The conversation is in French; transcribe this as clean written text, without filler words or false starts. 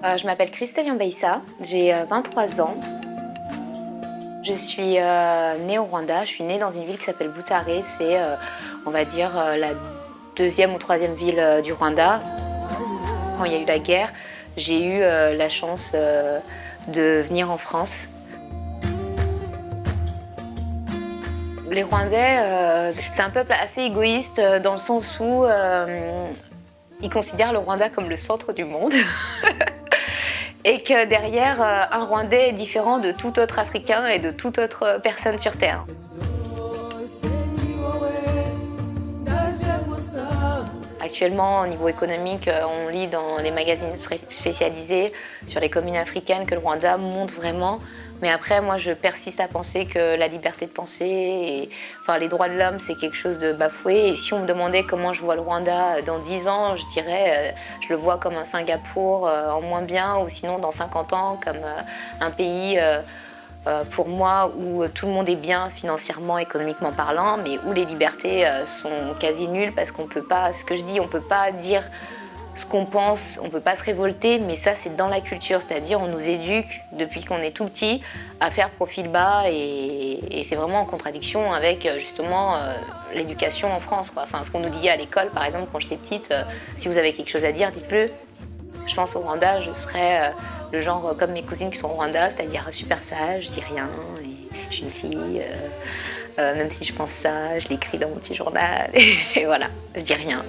Je m'appelle Christelle Yambaïssa, j'ai 23 ans. Je suis née au Rwanda, je suis née dans une ville qui s'appelle Butare, c'est on va dire la deuxième ou troisième ville du Rwanda. Quand il y a eu la guerre, j'ai eu la chance de venir en France. Les Rwandais, c'est un peuple assez égoïste dans le sens où ils considèrent le Rwanda comme le centre du monde. Et que derrière, un Rwandais est différent de tout autre Africain et de toute autre personne sur Terre. Actuellement, au niveau économique, on lit dans les magazines spécialisés sur les communes africaines que le Rwanda monte vraiment. Mais après, moi, je persiste à penser que la liberté de penser et enfin, les droits de l'homme, c'est quelque chose de bafoué. Et si on me demandait comment je vois le Rwanda dans 10 ans, je dirais je le vois comme un Singapour en moins bien, ou sinon dans 50 ans comme un pays pour moi où tout le monde est bien financièrement, économiquement parlant, mais où les libertés sont quasi nulles parce qu'on peut pas, ce que je dis, on peut pas dire ce qu'on pense, on peut pas se révolter, mais ça c'est dans la culture, c'est-à-dire on nous éduque depuis qu'on est tout petit à faire profil bas et c'est vraiment en contradiction avec justement l'éducation en France, quoi. Enfin, ce qu'on nous dit à l'école, par exemple, quand j'étais petite, si vous avez quelque chose à dire, dites-le. Je pense au Rwanda, je serais le genre comme mes cousines qui sont au Rwanda, c'est-à-dire super sage, je dis rien, et je suis une fille, même si je pense ça, je l'écris dans mon petit journal, et voilà, je dis rien.